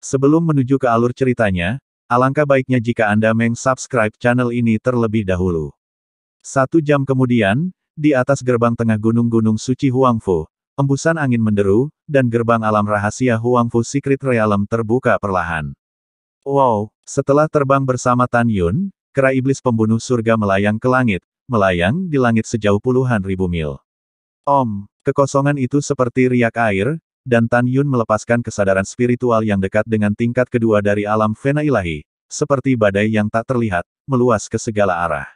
Sebelum menuju ke alur ceritanya, alangkah baiknya jika Anda meng-subscribe channel ini terlebih dahulu. 1 jam kemudian, di atas gerbang tengah gunung-gunung suci Huangfu, embusan angin menderu, dan gerbang alam rahasia Huangfu Secret Realm terbuka perlahan. Wow, setelah terbang bersama Tan Yun, kera iblis pembunuh surga melayang ke langit, melayang di langit sejauh puluhan ribu mil. Kekosongan itu seperti riak air, dan Tan Yun melepaskan kesadaran spiritual yang dekat dengan tingkat kedua dari alam fena ilahi, seperti badai yang tak terlihat, meluas ke segala arah.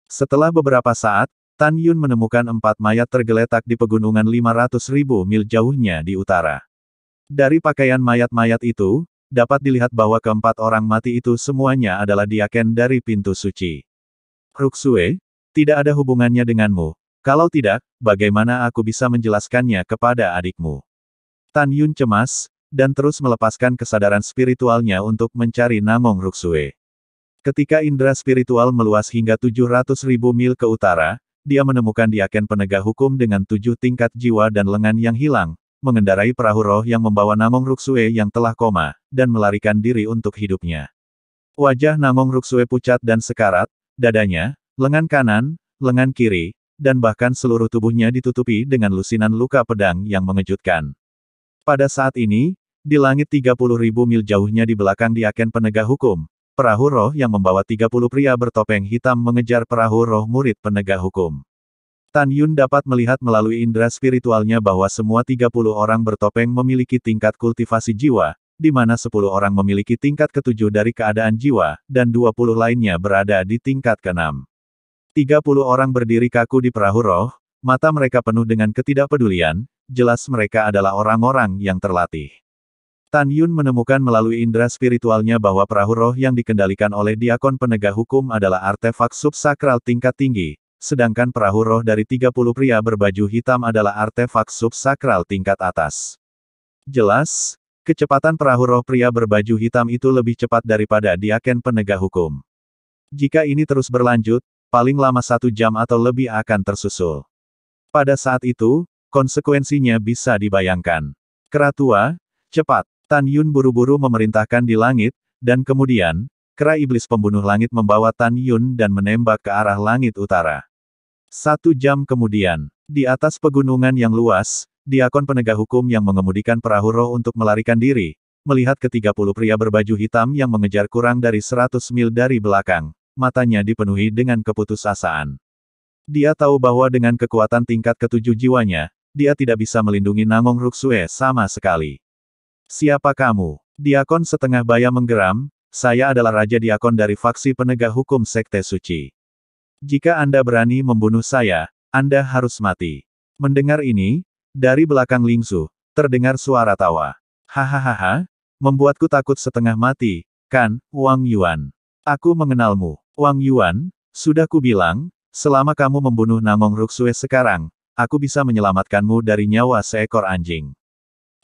Setelah beberapa saat, Tan Yun menemukan 4 mayat tergeletak di pegunungan 500.000 mil jauhnya di utara. Dari pakaian mayat-mayat itu, dapat dilihat bahwa keempat orang mati itu semuanya adalah diaken dari pintu suci. Ruxue, tidak ada hubungannya denganmu. Kalau tidak, bagaimana aku bisa menjelaskannya kepada adikmu? Tan Yun cemas, dan terus melepaskan kesadaran spiritualnya untuk mencari Namong Ruxue. Ketika indera spiritual meluas hingga 700.000 mil ke utara, dia menemukan diaken penegak hukum dengan 7 tingkat jiwa dan lengan yang hilang, mengendarai perahu roh yang membawa Namong Ruxue yang telah koma, dan melarikan diri untuk hidupnya. Wajah Namong Ruxue pucat dan sekarat, dadanya, lengan kanan, lengan kiri, dan bahkan seluruh tubuhnya ditutupi dengan lusinan luka pedang yang mengejutkan. Pada saat ini, di langit 30.000 mil jauhnya di belakang diaken penegak hukum, perahu roh yang membawa 30 pria bertopeng hitam mengejar perahu roh murid penegak hukum. Tan Yun dapat melihat melalui indera spiritualnya bahwa semua 30 orang bertopeng memiliki tingkat kultivasi jiwa, di mana 10 orang memiliki tingkat ke-7 dari keadaan jiwa, dan 20 lainnya berada di tingkat ke-6. 30 orang berdiri kaku di perahu roh, mata mereka penuh dengan ketidakpedulian, jelas mereka adalah orang-orang yang terlatih. Tan Yun menemukan melalui indera spiritualnya bahwa perahu roh yang dikendalikan oleh diakon penegak hukum adalah artefak subsakral tingkat tinggi, sedangkan perahu roh dari 30 pria berbaju hitam adalah artefak subsakral tingkat atas. Jelas, kecepatan perahu roh pria berbaju hitam itu lebih cepat daripada diaken penegak hukum. Jika ini terus berlanjut, paling lama 1 jam atau lebih akan tersusul. Pada saat itu, konsekuensinya bisa dibayangkan. Kera tua, cepat. Tan Yun buru-buru memerintahkan di langit, dan kemudian, kera iblis pembunuh langit membawa Tan Yun dan menembak ke arah langit utara. 1 jam kemudian, di atas pegunungan yang luas, diakon penegak hukum yang mengemudikan perahu roh untuk melarikan diri, melihat ke-30 pria berbaju hitam yang mengejar kurang dari 100 mil dari belakang, matanya dipenuhi dengan keputusasaan. Dia tahu bahwa dengan kekuatan tingkat ke-7 jiwanya, dia tidak bisa melindungi Namong Ruxue sama sekali. Siapa kamu? Diakon setengah baya menggeram, saya adalah Raja Diakon dari faksi penegak hukum Sekte Suci. Jika Anda berani membunuh saya, Anda harus mati. Mendengar ini, dari belakang Lingzu, terdengar suara tawa. Hahaha, membuatku takut setengah mati, kan, Wang Yuan? Aku mengenalmu, Wang Yuan, sudah kubilang, selama kamu membunuh Namong Ruxue sekarang, aku bisa menyelamatkanmu dari nyawa seekor anjing.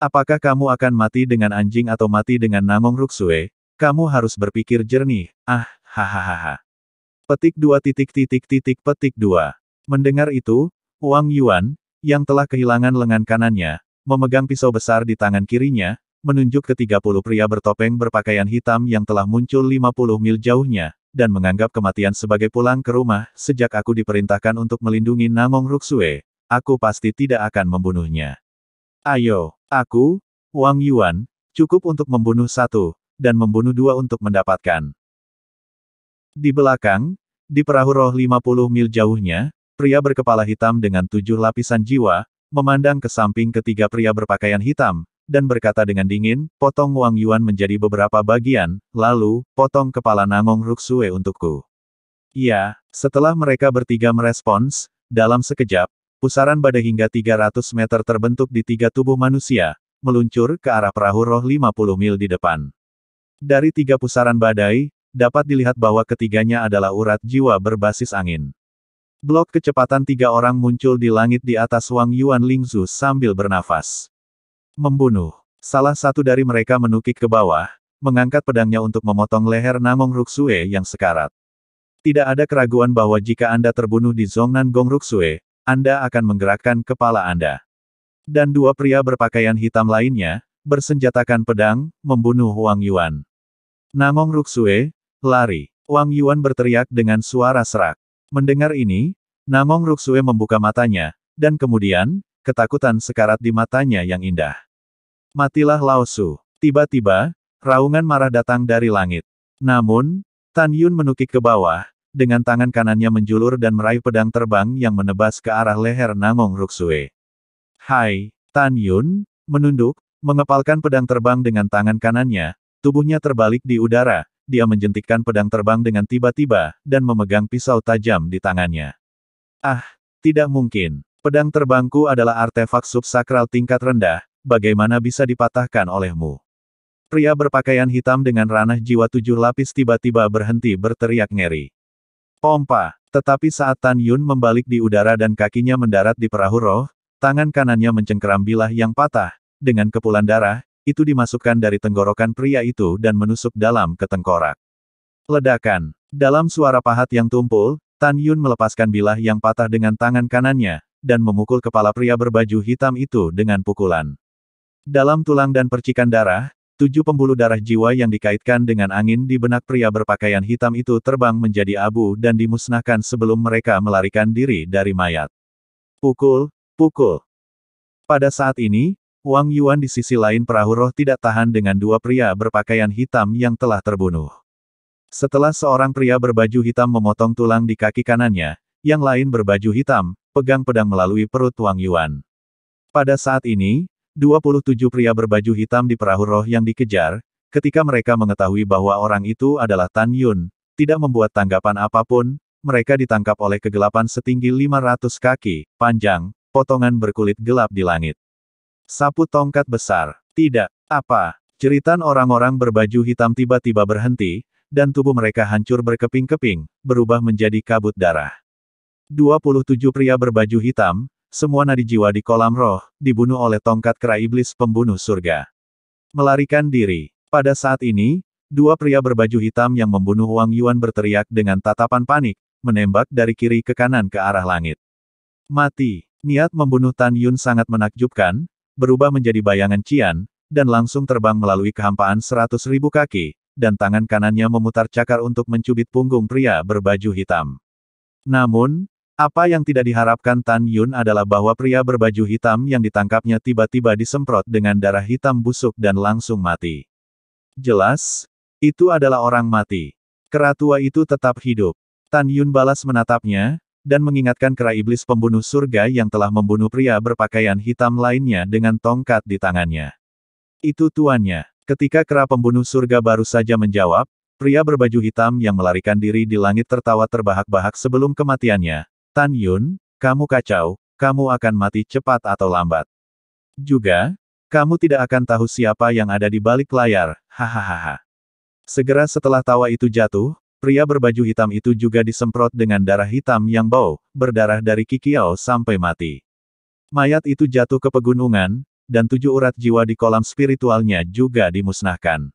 Apakah kamu akan mati dengan anjing atau mati dengan Namong Ruxue? Kamu harus berpikir jernih. Hahaha. Petik 2. Mendengar itu, Wang Yuan, yang telah kehilangan lengan kanannya, memegang pisau besar di tangan kirinya, menunjuk ke 30 pria bertopeng berpakaian hitam yang telah muncul 50 mil jauhnya, dan menganggap kematian sebagai pulang ke rumah. Sejak aku diperintahkan untuk melindungi Namong Ruxue, aku pasti tidak akan membunuhnya. Ayo, aku, Wang Yuan, cukup untuk membunuh 1, dan membunuh 2 untuk mendapatkan. Di belakang, di perahu roh 50 mil jauhnya, pria berkepala hitam dengan 7 lapisan jiwa, memandang ke samping ketiga pria berpakaian hitam, dan berkata dengan dingin, potong Wang Yuan menjadi beberapa bagian, lalu, potong kepala Namong Ruxue untukku. Ya, setelah mereka bertiga merespons, dalam sekejap, pusaran badai hingga 300 meter terbentuk di 3 tubuh manusia, meluncur ke arah perahu roh 50 mil di depan. Dari 3 pusaran badai, dapat dilihat bahwa ketiganya adalah urat jiwa berbasis angin. Blok kecepatan 3 orang muncul di langit di atas Wang Yuan Lingzu sambil bernafas. Membunuh. Salah satu dari mereka menukik ke bawah, mengangkat pedangnya untuk memotong leher Namong Ruxue yang sekarat. Tidak ada keraguan bahwa jika Anda terbunuh di Zhongnan Gong Ruxue, Anda akan menggerakkan kepala Anda. Dan 2 pria berpakaian hitam lainnya, bersenjatakan pedang, membunuh Wang Yuan. Nangong Ruksue, lari. Wang Yuan berteriak dengan suara serak. Mendengar ini, Nangong Ruksue membuka matanya, dan kemudian, ketakutan sekarat di matanya yang indah. Matilah Lao Su. Tiba-tiba, raungan marah datang dari langit. Namun, Tan Yun menukik ke bawah, dengan tangan kanannya menjulur dan meraih pedang terbang yang menebas ke arah leher Nangong Ruksue. Hai, Tan Yun, menunduk, mengepalkan pedang terbang dengan tangan kanannya, tubuhnya terbalik di udara, dia menjentikkan pedang terbang dengan tiba-tiba, dan memegang pisau tajam di tangannya. Ah, tidak mungkin. Pedang terbangku adalah artefak subsakral tingkat rendah, bagaimana bisa dipatahkan olehmu? Pria berpakaian hitam dengan ranah jiwa 7 lapis tiba-tiba berhenti berteriak ngeri. Pompa, tetapi saat Tan Yun membalik di udara dan kakinya mendarat di perahu roh, tangan kanannya mencengkeram bilah yang patah, dengan kepulan darah, itu dimasukkan dari tenggorokan pria itu dan menusuk dalam ke tengkorak. Ledakan. Dalam suara pahat yang tumpul, Tan Yun melepaskan bilah yang patah dengan tangan kanannya, dan memukul kepala pria berbaju hitam itu dengan pukulan. Dalam tulang dan percikan darah, 7 pembuluh darah jiwa yang dikaitkan dengan angin di benak pria berpakaian hitam itu terbang menjadi abu dan dimusnahkan sebelum mereka melarikan diri dari mayat. Pukul, pukul. Pada saat ini, Wang Yuan di sisi lain perahu roh tidak tahan dengan 2 pria berpakaian hitam yang telah terbunuh. Setelah seorang pria berbaju hitam memotong tulang di kaki kanannya, yang lain berbaju hitam, pegang pedang melalui perut Wang Yuan. Pada saat ini, 27 pria berbaju hitam di perahu roh yang dikejar, ketika mereka mengetahui bahwa orang itu adalah Tan Yun, tidak membuat tanggapan apapun, mereka ditangkap oleh kegelapan setinggi 500 kaki, panjang, potongan berkulit gelap di langit. Sapu tongkat besar. Tidak. Apa? Jeritan orang-orang berbaju hitam tiba-tiba berhenti, dan tubuh mereka hancur berkeping-keping, berubah menjadi kabut darah. 27 pria berbaju hitam, semua nadi jiwa di kolam roh, dibunuh oleh tongkat kera iblis pembunuh surga. Melarikan diri. Pada saat ini, 2 pria berbaju hitam yang membunuh Wang Yuan berteriak dengan tatapan panik, menembak dari kiri ke kanan ke arah langit. Mati. Niat membunuh Tan Yun sangat menakjubkan, berubah menjadi bayangan Qian, dan langsung terbang melalui kehampaan 100.000 kaki, dan tangan kanannya memutar cakar untuk mencubit punggung pria berbaju hitam. Namun, apa yang tidak diharapkan Tan Yun adalah bahwa pria berbaju hitam yang ditangkapnya tiba-tiba disemprot dengan darah hitam busuk dan langsung mati. Jelas, itu adalah orang mati. Kera tua itu tetap hidup. Tan Yun balas menatapnya, dan mengingatkan kera iblis pembunuh surga yang telah membunuh pria berpakaian hitam lainnya dengan tongkat di tangannya. Itu tuannya. Ketika kera pembunuh surga baru saja menjawab, pria berbaju hitam yang melarikan diri di langit tertawa terbahak-bahak sebelum kematiannya. Tan Yun, kamu kacau, kamu akan mati cepat atau lambat. Juga, kamu tidak akan tahu siapa yang ada di balik layar, hahaha. Segera setelah tawa itu jatuh, pria berbaju hitam itu juga disemprot dengan darah hitam yang bau, berdarah dari kikiau sampai mati. Mayat itu jatuh ke pegunungan, dan 7 urat jiwa di kolam spiritualnya juga dimusnahkan.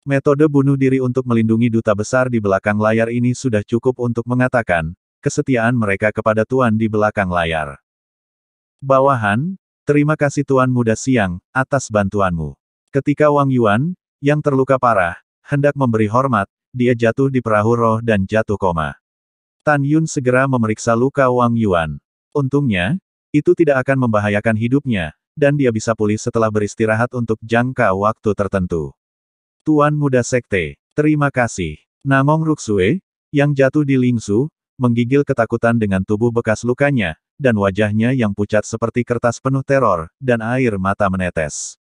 Metode bunuh diri untuk melindungi duta besar di belakang layar ini sudah cukup untuk mengatakan, kesetiaan mereka kepada Tuan di belakang layar. Bawahan, terima kasih Tuan Muda Siang, atas bantuanmu. Ketika Wang Yuan, yang terluka parah, hendak memberi hormat, dia jatuh di perahu roh dan jatuh koma. Tan Yun segera memeriksa luka Wang Yuan. Untungnya, itu tidak akan membahayakan hidupnya, dan dia bisa pulih setelah beristirahat untuk jangka waktu tertentu. Tuan Muda Sekte, terima kasih. Nangong Ruksue, yang jatuh di Lingsu, menggigil ketakutan dengan tubuh bekas lukanya, dan wajahnya yang pucat seperti kertas penuh teror, dan air mata menetes.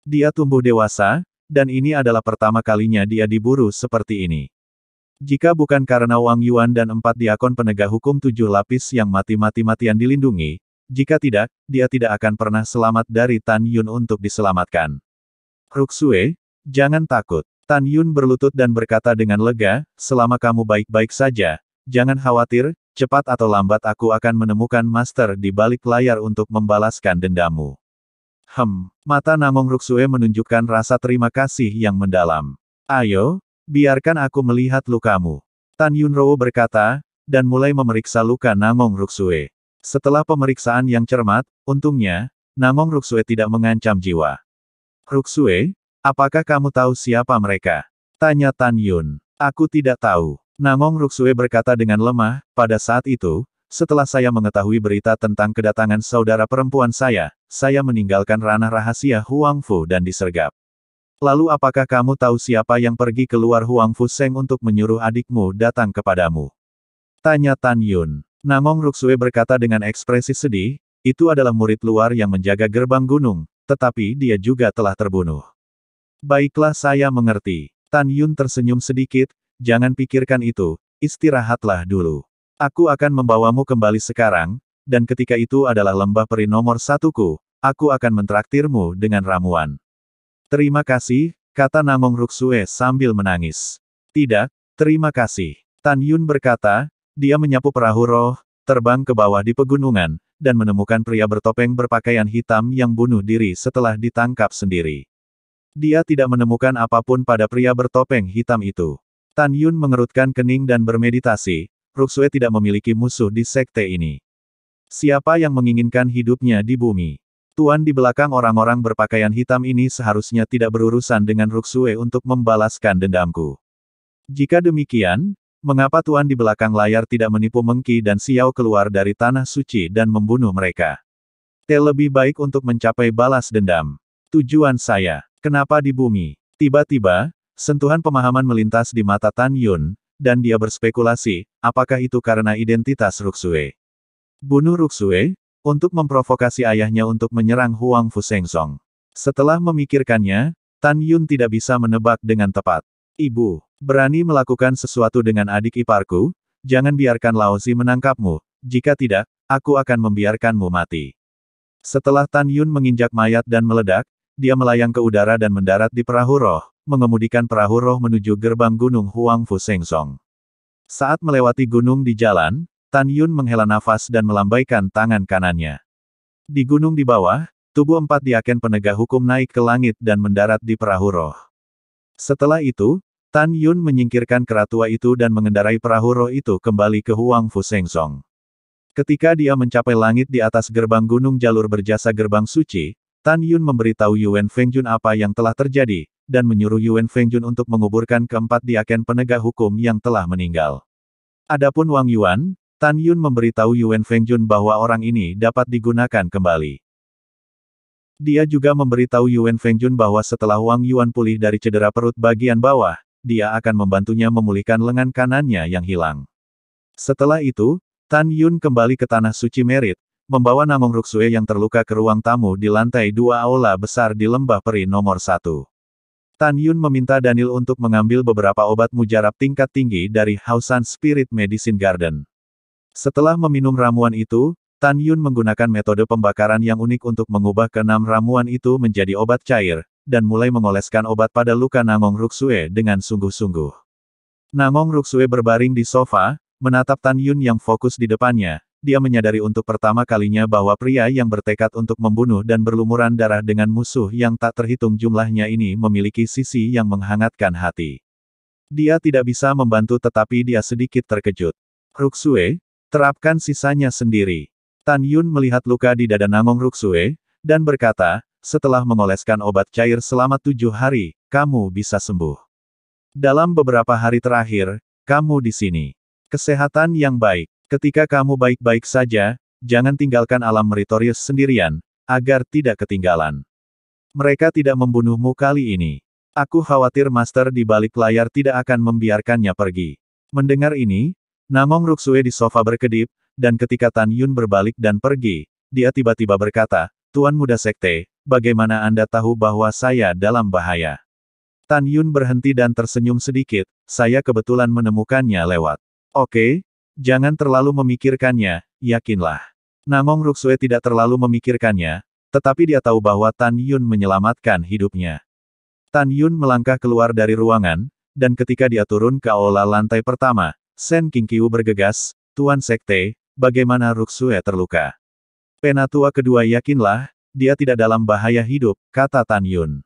Dia tumbuh dewasa, dan ini adalah pertama kalinya dia diburu seperti ini. Jika bukan karena Wang Yuan dan 4 diakon penegak hukum 7 lapis yang mati-mati-matian dilindungi, jika tidak, dia tidak akan pernah selamat dari Tan Yun untuk diselamatkan. Ruksue, jangan takut. Tan Yun berlutut dan berkata dengan lega, selama kamu baik-baik saja, jangan khawatir, cepat atau lambat aku akan menemukan master di balik layar untuk membalaskan dendammu. Mata Nangong Ruksue menunjukkan rasa terima kasih yang mendalam. Ayo, biarkan aku melihat lukamu. Tan Yunro berkata, dan mulai memeriksa luka Nangong Ruksue. Setelah pemeriksaan yang cermat, untungnya, Nangong Ruksue tidak mengancam jiwa. Ruxue, apakah kamu tahu siapa mereka? Tanya Tan Yun. Aku tidak tahu. Namong Ruxue berkata dengan lemah, pada saat itu, setelah saya mengetahui berita tentang kedatangan saudara perempuan saya meninggalkan ranah rahasia Huang Fu dan disergap. Lalu apakah kamu tahu siapa yang pergi keluar Huang Fu Seng untuk menyuruh adikmu datang kepadamu? Tanya Tan Yun. Namong Ruxue berkata dengan ekspresi sedih, itu adalah murid luar yang menjaga gerbang gunung, tetapi dia juga telah terbunuh. Baiklah, saya mengerti. Tan Yun tersenyum sedikit, jangan pikirkan itu, istirahatlah dulu. Aku akan membawamu kembali sekarang, dan ketika itu adalah lembah peri nomor 1-ku, aku akan mentraktirmu dengan ramuan. Terima kasih, kata Namong Ruxue sambil menangis. Tidak, terima kasih. Tan Yun berkata, dia menyapu perahu roh, terbang ke bawah di pegunungan, dan menemukan pria bertopeng berpakaian hitam yang bunuh diri setelah ditangkap sendiri. Dia tidak menemukan apapun pada pria bertopeng hitam itu. Tan Yun mengerutkan kening dan bermeditasi, Ruxue tidak memiliki musuh di sekte ini. Siapa yang menginginkan hidupnya di bumi? Tuan di belakang orang-orang berpakaian hitam ini seharusnya tidak berurusan dengan Ruxue untuk membalaskan dendamku. Jika demikian, mengapa Tuan di belakang layar tidak menipu Mengki dan Xiao keluar dari tanah suci dan membunuh mereka? Lebih baik untuk mencapai balas dendam. Tujuan saya. Kenapa di bumi? Tiba-tiba, sentuhan pemahaman melintas di mata Tan Yun, dan dia berspekulasi, apakah itu karena identitas Ruxue? Bunuh Ruxue, untuk memprovokasi ayahnya untuk menyerang Huang Fu Sengsong. Setelah memikirkannya, Tan Yun tidak bisa menebak dengan tepat. Ibu, berani melakukan sesuatu dengan adik iparku? Jangan biarkan Laozi menangkapmu, jika tidak, aku akan membiarkanmu mati. Setelah Tan Yun menginjak mayat dan meledak, dia melayang ke udara dan mendarat di perahu roh, mengemudikan perahu roh menuju gerbang gunung Huang Fu Sengsong. Saat melewati gunung di jalan, Tan Yun menghela nafas dan melambaikan tangan kanannya. Di gunung di bawah, tubuh 4 diaken penegak hukum naik ke langit dan mendarat di perahu roh. Setelah itu, Tan Yun menyingkirkan kera tua itu dan mengendarai perahu roh itu kembali ke Huang Fu Sengsong. Ketika dia mencapai langit di atas gerbang gunung jalur berjasa gerbang suci, Tan Yun memberitahu Yuan Fengjun apa yang telah terjadi, dan menyuruh Yuan Fengjun untuk menguburkan keempat diaken penegak hukum yang telah meninggal. Adapun Wang Yuan, Tan Yun memberitahu Yuan Fengjun bahwa orang ini dapat digunakan kembali. Dia juga memberitahu Yuan Fengjun bahwa setelah Wang Yuan pulih dari cedera perut bagian bawah, dia akan membantunya memulihkan lengan kanannya yang hilang. Setelah itu, Tan Yun kembali ke Tanah Suci Merit, membawa Namong Ruxue yang terluka ke ruang tamu di lantai 2 aula besar di Lembah Peri nomor 1. Tan Yun meminta Daniel untuk mengambil beberapa obat mujarab tingkat tinggi dari Hausan Spirit Medicine Garden. Setelah meminum ramuan itu, Tan Yun menggunakan metode pembakaran yang unik untuk mengubah ke-6 ramuan itu menjadi obat cair, dan mulai mengoleskan obat pada luka Namong Ruxue dengan sungguh-sungguh. Namong Ruxue berbaring di sofa, menatap Tan Yun yang fokus di depannya. Dia menyadari untuk pertama kalinya bahwa pria yang bertekad untuk membunuh dan berlumuran darah dengan musuh yang tak terhitung jumlahnya ini memiliki sisi yang menghangatkan hati. Dia tidak bisa membantu tetapi dia sedikit terkejut. Ruxue, terapkan sisanya sendiri. Tan Yun melihat luka di dada Namong Ruxue, dan berkata, setelah mengoleskan obat cair selama 7 hari, kamu bisa sembuh. Dalam beberapa hari terakhir, kamu di sini. Kesehatan yang baik. Ketika kamu baik-baik saja, jangan tinggalkan alam meritorius sendirian, agar tidak ketinggalan. Mereka tidak membunuhmu kali ini. Aku khawatir Master di balik layar tidak akan membiarkannya pergi. Mendengar ini, Namong Ruxue di sofa berkedip, dan ketika Tan Yun berbalik dan pergi, dia tiba-tiba berkata, Tuan Muda Sekte, bagaimana Anda tahu bahwa saya dalam bahaya? Tan Yun berhenti dan tersenyum sedikit, saya kebetulan menemukannya lewat. Oke. Jangan terlalu memikirkannya, yakinlah. Namong Ruxue tidak terlalu memikirkannya, tetapi dia tahu bahwa Tan Yun menyelamatkan hidupnya. Tan Yun melangkah keluar dari ruangan, dan ketika dia turun ke aula lantai pertama, Shen Qingqiu bergegas, Tuan Sekte, bagaimana Ruxue terluka? Penatua kedua yakinlah, dia tidak dalam bahaya hidup, kata Tan Yun.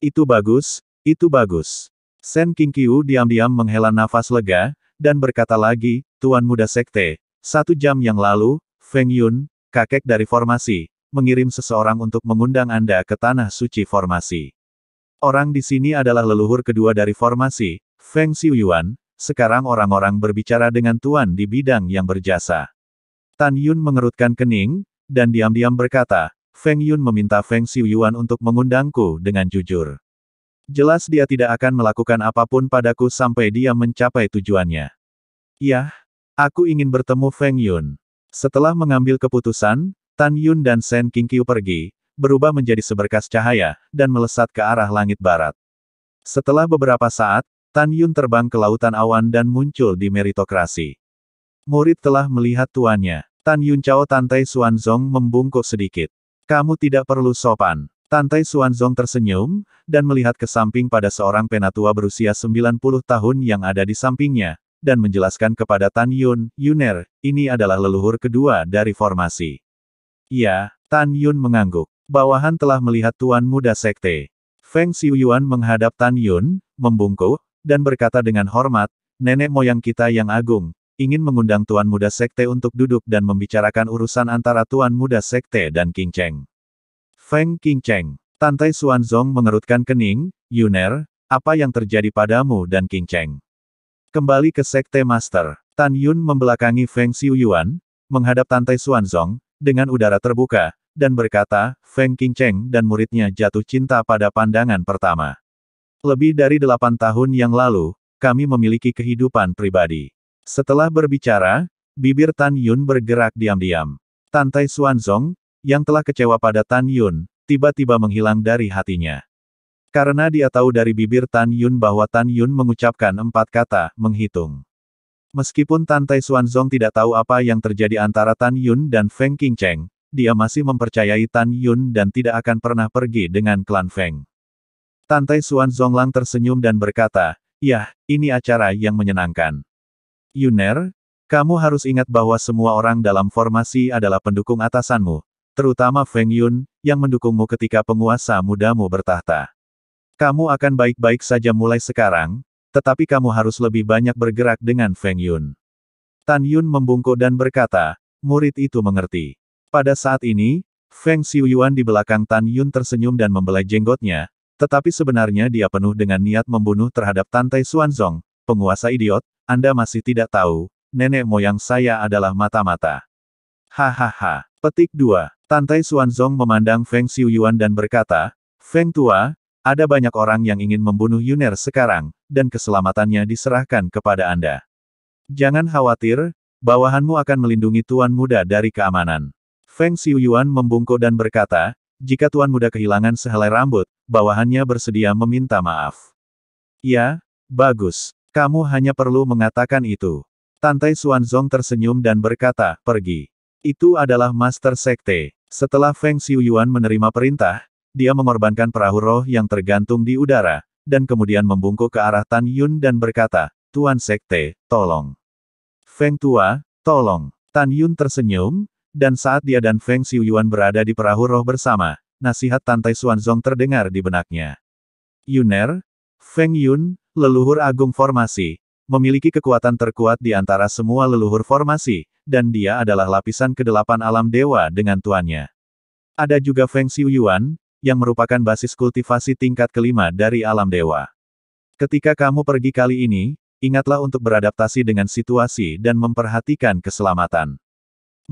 Itu bagus, itu bagus. Shen Qingqiu diam-diam menghela nafas lega, dan berkata lagi, Tuan Muda Sekte, 1 jam yang lalu, Feng Yun, kakek dari formasi, mengirim seseorang untuk mengundang Anda ke Tanah Suci Formasi. Orang di sini adalah leluhur kedua dari formasi, Feng Xiuyuan. Sekarang orang-orang berbicara dengan Tuan di bidang yang berjasa. Tan Yun mengerutkan kening, dan diam-diam berkata, Feng Yun meminta Feng Xiuyuan untuk mengundangku dengan jujur. Jelas dia tidak akan melakukan apapun padaku sampai dia mencapai tujuannya. Yah, aku ingin bertemu Feng Yun. Setelah mengambil keputusan, Tan Yun dan Shen Qingqiu pergi, berubah menjadi seberkas cahaya, dan melesat ke arah langit barat. Setelah beberapa saat, Tan Yun terbang ke lautan awan dan muncul di meritokrasi. Murid telah melihat tuannya. Tan Yun Chao Tantai Xuanzong membungkuk sedikit. Kamu tidak perlu sopan. Tantai Xuanzong tersenyum, dan melihat ke samping pada seorang penatua berusia 90 tahun yang ada di sampingnya, dan menjelaskan kepada Tan Yun, Yuner, ini adalah leluhur kedua dari formasi. Iya, Tan Yun mengangguk. Bawahan telah melihat Tuan Muda Sekte. Feng Xiuyuan menghadap Tan Yun, membungkuk, dan berkata dengan hormat, nenek moyang kita yang agung, ingin mengundang Tuan Muda Sekte untuk duduk dan membicarakan urusan antara Tuan Muda Sekte dan King Cheng. Feng King Cheng. Tantai Xuanzong mengerutkan kening, Yuner, apa yang terjadi padamu dan King Cheng? Kembali ke Sekte Master. Tan Yun membelakangi Feng Xiuyuan, menghadap Tantai Xuanzong, dengan udara terbuka, dan berkata, Feng King Cheng dan muridnya jatuh cinta pada pandangan pertama. Lebih dari 8 tahun yang lalu, kami memiliki kehidupan pribadi. Setelah berbicara, bibir Tan Yun bergerak diam-diam. Tantai Xuanzong, yang telah kecewa pada Tan Yun, tiba-tiba menghilang dari hatinya. Karena dia tahu dari bibir Tan Yun bahwa Tan Yun mengucapkan 4 kata, menghitung. Meskipun Tantai Xuanzong tidak tahu apa yang terjadi antara Tan Yun dan Feng King Cheng, dia masih mempercayai Tan Yun dan tidak akan pernah pergi dengan klan Feng. Tantai Xuanzong Lang tersenyum dan berkata, yah, ini acara yang menyenangkan. Yuner, kamu harus ingat bahwa semua orang dalam formasi adalah pendukung atasanmu, terutama Feng Yun, yang mendukungmu ketika penguasa mudamu bertahta. Kamu akan baik-baik saja mulai sekarang, tetapi kamu harus lebih banyak bergerak dengan Feng Yun. Tan Yun membungkuk dan berkata, murid itu mengerti. Pada saat ini, Feng Xiuyuan di belakang Tan Yun tersenyum dan membelai jenggotnya, tetapi sebenarnya dia penuh dengan niat membunuh terhadap Tantai Xuanzong, penguasa idiot, Anda masih tidak tahu, nenek moyang saya adalah mata-mata. Hahaha. Petik 2. Tantai Xuanzong memandang Feng Xiuyuan dan berkata, Feng Tua, ada banyak orang yang ingin membunuh Yuner sekarang, dan keselamatannya diserahkan kepada Anda. Jangan khawatir, bawahanmu akan melindungi Tuan Muda dari keamanan. Feng Xiuyuan membungkuk dan berkata, jika Tuan Muda kehilangan sehelai rambut, bawahannya bersedia meminta maaf. Ya, bagus. Kamu hanya perlu mengatakan itu. Tantai Xuanzong tersenyum dan berkata, pergi. Itu adalah Master Sekte. Setelah Feng Xiuyuan menerima perintah, dia mengorbankan perahu roh yang tergantung di udara, dan kemudian membungkuk ke arah Tan Yun dan berkata, Tuan Sekte, tolong. Feng Tua, tolong. Tan Yun tersenyum, dan saat dia dan Feng Xiuyuan berada di perahu roh bersama, nasihat Tantai Xuanzong terdengar di benaknya. Yuner, Feng Yun, leluhur agung formasi, memiliki kekuatan terkuat di antara semua leluhur formasi, dan dia adalah lapisan ke-8 alam dewa dengan tuannya. Ada juga Feng Xiuyuan, yang merupakan basis kultivasi tingkat ke-5 dari alam dewa. Ketika kamu pergi kali ini, ingatlah untuk beradaptasi dengan situasi dan memperhatikan keselamatan.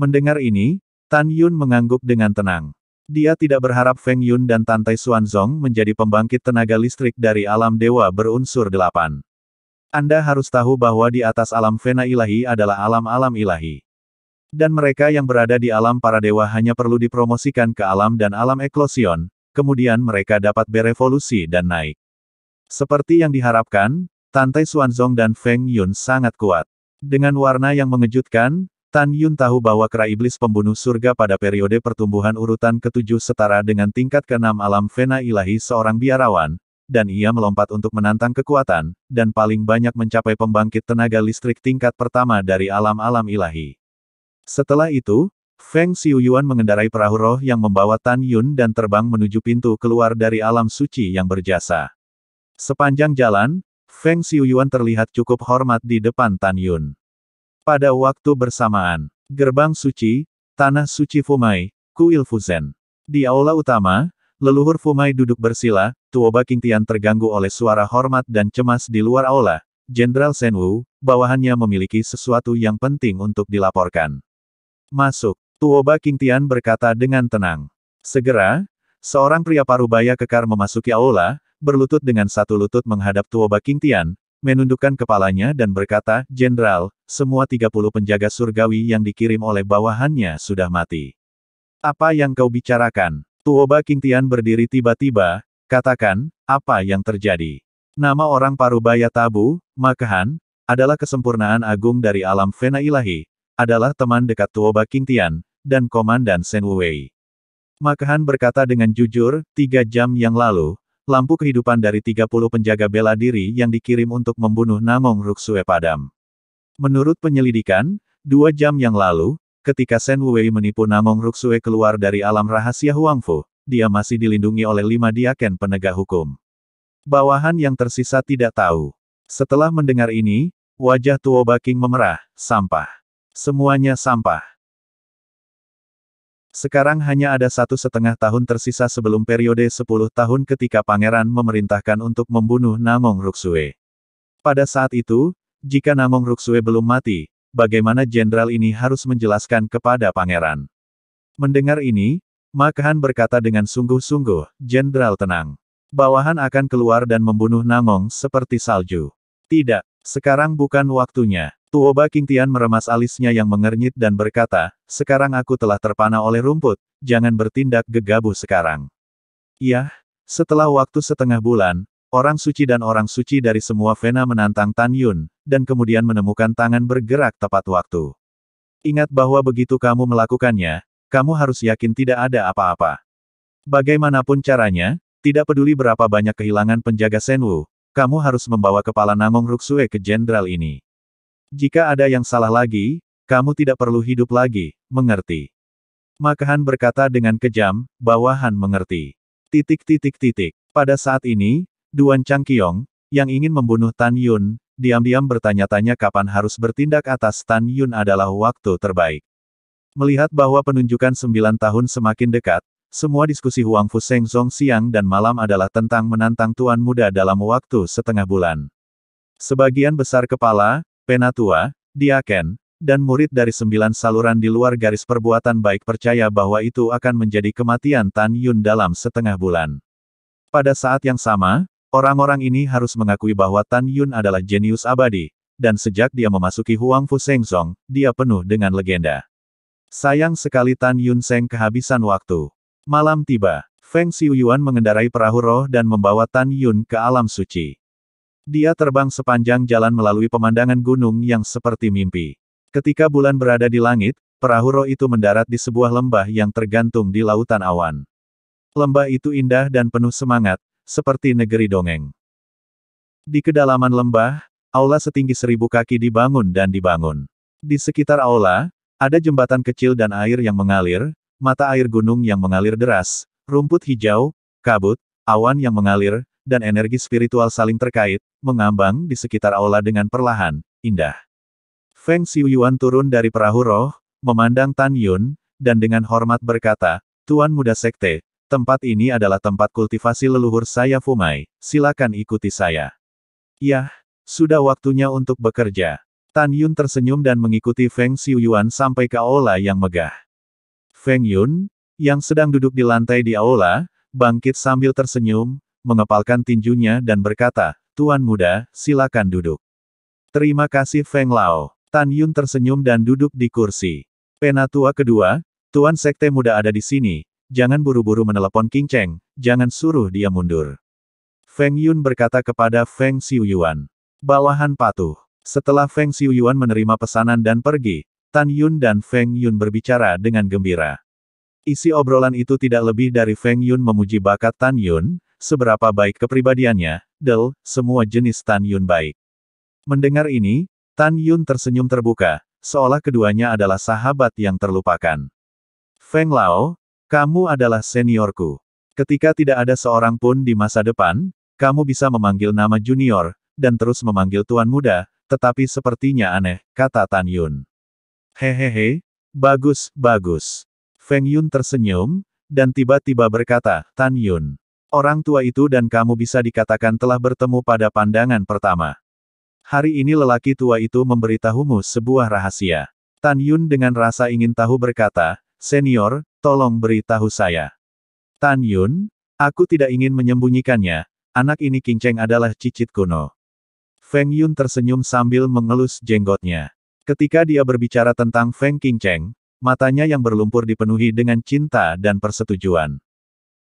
Mendengar ini, Tan Yun mengangguk dengan tenang. Dia tidak berharap Feng Yun dan Tantai Xuanzong menjadi pembangkit tenaga listrik dari alam dewa berunsur 8. Anda harus tahu bahwa di atas alam Vena ilahi adalah alam-alam ilahi. Dan mereka yang berada di alam para dewa hanya perlu dipromosikan ke alam dan alam eklosion, kemudian mereka dapat berevolusi dan naik. Seperti yang diharapkan, Tantai Xuanzong dan Feng Yun sangat kuat. Dengan warna yang mengejutkan, Tan Yun tahu bahwa kera iblis pembunuh surga pada periode pertumbuhan urutan ke-7 setara dengan tingkat ke-6 alam Vena ilahi seorang biarawan, dan ia melompat untuk menantang kekuatan, dan paling banyak mencapai pembangkit tenaga listrik tingkat pertama dari alam-alam ilahi. Setelah itu, Feng Xiuyuan mengendarai perahu roh yang membawa Tan Yun dan terbang menuju pintu keluar dari alam suci yang berjasa. Sepanjang jalan, Feng Xiuyuan terlihat cukup hormat di depan Tan Yun. Pada waktu bersamaan, gerbang suci, tanah suci Fumai, Kuil Fuzen. Di aula utama, leluhur Fumai duduk bersila, Tuoba Qingtian terganggu oleh suara hormat dan cemas di luar aula. Jenderal Shen Wu, bawahannya memiliki sesuatu yang penting untuk dilaporkan. Masuk. Tuoba Qingtian berkata dengan tenang. Segera, seorang pria parubaya kekar memasuki aula, berlutut dengan satu lutut menghadap Tuoba Qingtian, menundukkan kepalanya dan berkata, Jenderal, semua 30 penjaga surgawi yang dikirim oleh bawahannya sudah mati. Apa yang kau bicarakan? Tuoba Qingtian berdiri tiba-tiba, katakan, apa yang terjadi? Nama orang parubaya Tabu, Makahan, adalah kesempurnaan agung dari alam Vena ilahi, adalah teman dekat Tuoba Qingtian, dan Komandan Shen Wuwei. Makahan berkata dengan jujur, 3 jam yang lalu, lampu kehidupan dari 30 penjaga bela diri yang dikirim untuk membunuh Namong Ruksue padam. Menurut penyelidikan, 2 jam yang lalu, ketika Shen Wuwei menipu Namong Ruksue keluar dari alam rahasia Huangfu, dia masih dilindungi oleh 5 diaken penegak hukum. Bawahan yang tersisa tidak tahu. Setelah mendengar ini, wajah Tuoba King memerah, sampah. Semuanya sampah. Sekarang hanya ada 1,5 tahun tersisa sebelum periode 10 tahun ketika pangeran memerintahkan untuk membunuh Namong Ruksue. Pada saat itu, jika Namong Ruksue belum mati, bagaimana jenderal ini harus menjelaskan kepada pangeran? Mendengar ini, Makahan berkata dengan sungguh-sungguh, Jenderal tenang. Bawahan akan keluar dan membunuh Namong seperti salju. Tidak, sekarang bukan waktunya. Tuoba Qingtian meremas alisnya yang mengernyit dan berkata, sekarang aku telah terpana oleh rumput, jangan bertindak gegabah sekarang. Iya, setelah waktu setengah bulan, orang suci dan orang suci dari semua Vena menantang Tan Yun, dan kemudian menemukan tangan bergerak tepat waktu. Ingat bahwa begitu kamu melakukannya, kamu harus yakin tidak ada apa-apa. Bagaimanapun caranya, tidak peduli berapa banyak kehilangan penjaga Shen Wu, kamu harus membawa kepala Namong Ruksue ke jenderal ini. Jika ada yang salah lagi, kamu tidak perlu hidup lagi, mengerti? Makahan berkata dengan kejam, bawahan mengerti. Pada saat ini, Duan Changqiong, yang ingin membunuh Tan Yun, diam-diam bertanya-tanya kapan harus bertindak atas Tan Yun adalah waktu terbaik. Melihat bahwa penunjukan 9 tahun semakin dekat, semua diskusi Huangfu Sheng Zong siang dan malam adalah tentang menantang Tuan Muda dalam waktu setengah bulan. Sebagian besar kepala, penatua, diaken, dan murid dari 9 saluran di luar garis perbuatan baik percaya bahwa itu akan menjadi kematian Tan Yun dalam setengah bulan. Pada saat yang sama, orang-orang ini harus mengakui bahwa Tan Yun adalah jenius abadi, dan sejak dia memasuki Huangfu Sheng Zong, dia penuh dengan legenda. Sayang sekali Tan Yun Seng kehabisan waktu. Malam tiba, Feng Xiuyuan mengendarai perahu roh dan membawa Tan Yun ke alam suci. Dia terbang sepanjang jalan melalui pemandangan gunung yang seperti mimpi. Ketika bulan berada di langit, perahu roh itu mendarat di sebuah lembah yang tergantung di lautan awan. Lembah itu indah dan penuh semangat, seperti negeri dongeng. Di kedalaman lembah, aula setinggi 1000 kaki dibangun dan dibangun. Di sekitar aula, ada jembatan kecil dan air yang mengalir, mata air gunung yang mengalir deras, rumput hijau, kabut, awan yang mengalir, dan energi spiritual saling terkait, mengambang di sekitar aula dengan perlahan, indah. Feng Xiuyuan turun dari perahu roh, memandang Tan Yun, dan dengan hormat berkata, Tuan Muda Sekte, tempat ini adalah tempat kultivasi leluhur saya Fumai, silakan ikuti saya. Yah, sudah waktunya untuk bekerja. Tan Yun tersenyum dan mengikuti Feng Xiuyuan sampai ke aula yang megah. Feng Yun, yang sedang duduk di lantai di aula, bangkit sambil tersenyum, mengepalkan tinjunya dan berkata, Tuan Muda, silakan duduk. Terima kasih Feng Lao. Tan Yun tersenyum dan duduk di kursi. Penatua kedua, Tuan Sekte Muda ada di sini, jangan buru-buru menelepon King Cheng, jangan suruh dia mundur. Feng Yun berkata kepada Feng Xiuyuan. Bawahan patuh. Setelah Feng Xiuyuan menerima pesanan dan pergi, Tan Yun dan Feng Yun berbicara dengan gembira. Isi obrolan itu tidak lebih dari Feng Yun memuji bakat Tan Yun, seberapa baik kepribadiannya, semua jenis Tan Yun baik. Mendengar ini, Tan Yun tersenyum terbuka, seolah keduanya adalah sahabat yang terlupakan. Feng Lao, kamu adalah seniorku. Ketika tidak ada seorang pun di masa depan, kamu bisa memanggil nama junior, dan terus memanggil Tuan Muda, tetapi sepertinya aneh, kata Tan Yun. Hehehe, bagus, bagus. Feng Yun tersenyum, dan tiba-tiba berkata, Tan Yun. Orang tua itu dan kamu bisa dikatakan telah bertemu pada pandangan pertama. Hari ini lelaki tua itu memberitahumu sebuah rahasia. Tan Yun dengan rasa ingin tahu berkata, Senior, tolong beritahu saya. Tan Yun, aku tidak ingin menyembunyikannya, anak ini Qing Cheng adalah cicit kuno. Feng Yun tersenyum sambil mengelus jenggotnya. Ketika dia berbicara tentang Feng Qing Cheng, matanya yang berlumpur dipenuhi dengan cinta dan persetujuan.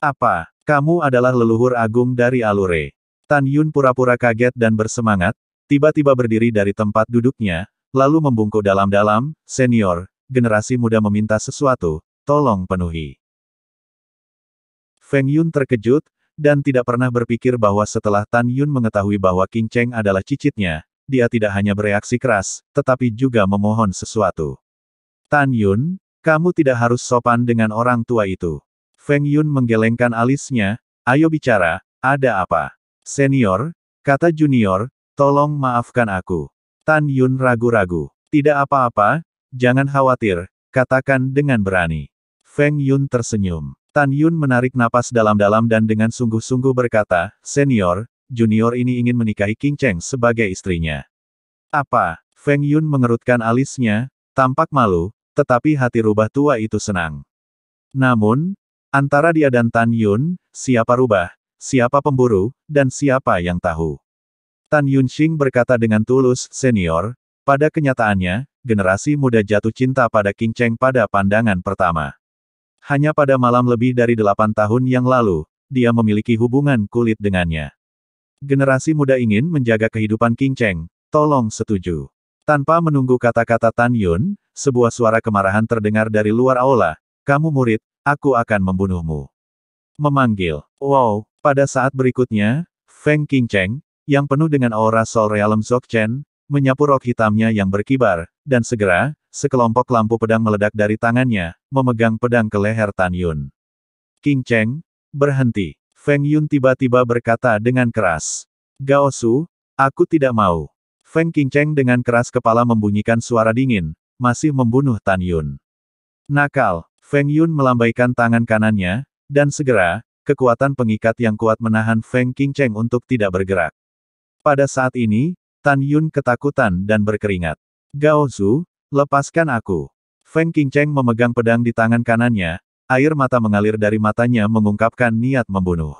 Apa? Kamu adalah leluhur agung dari Alure. Tan Yun pura-pura kaget dan bersemangat, tiba-tiba berdiri dari tempat duduknya, lalu membungkuk dalam-dalam, Senior, generasi muda meminta sesuatu, tolong penuhi. Feng Yun terkejut, dan tidak pernah berpikir bahwa setelah Tan Yun mengetahui bahwa Qing Cheng adalah cicitnya, dia tidak hanya bereaksi keras, tetapi juga memohon sesuatu. Tan Yun, kamu tidak harus sopan dengan orang tua itu. Feng Yun menggelengkan alisnya, ayo bicara, ada apa? Senior, kata junior, tolong maafkan aku. Tan Yun ragu-ragu. Tidak apa-apa, jangan khawatir, katakan dengan berani. Feng Yun tersenyum. Tan Yun menarik napas dalam-dalam dan dengan sungguh-sungguh berkata, Senior, junior ini ingin menikahi Qing Cheng sebagai istrinya. Apa? Feng Yun mengerutkan alisnya, tampak malu, tetapi hati rubah tua itu senang. Namun, antara dia dan Tan Yun, siapa rubah, siapa pemburu, dan siapa yang tahu? Tan Yunxing berkata dengan tulus, Senior, pada kenyataannya, generasi muda jatuh cinta pada Qing Cheng pada pandangan pertama. Hanya pada malam lebih dari 8 tahun yang lalu, dia memiliki hubungan kulit dengannya. Generasi muda ingin menjaga kehidupan Qing Cheng, tolong setuju. Tanpa menunggu kata-kata Tan Yun, sebuah suara kemarahan terdengar dari luar aula, kamu murid, aku akan membunuhmu. Memanggil. Wow, pada saat berikutnya, Feng Qing Cheng, yang penuh dengan aura Soul Realm Dzogchen, menyapu rok hitamnya yang berkibar, dan segera, sekelompok lampu pedang meledak dari tangannya, memegang pedang ke leher Tan Yun. Qing Cheng, berhenti. Feng Yun tiba-tiba berkata dengan keras. Gao Su, aku tidak mau. Feng Qing Cheng dengan keras kepala membunyikan suara dingin, masih membunuh Tan Yun. Nakal. Feng Yun melambaikan tangan kanannya, dan segera, kekuatan pengikat yang kuat menahan Feng Qing Cheng untuk tidak bergerak. Pada saat ini, Tan Yun ketakutan dan berkeringat. Gao Su, lepaskan aku. Feng Qing Cheng memegang pedang di tangan kanannya, air mata mengalir dari matanya mengungkapkan niat membunuh.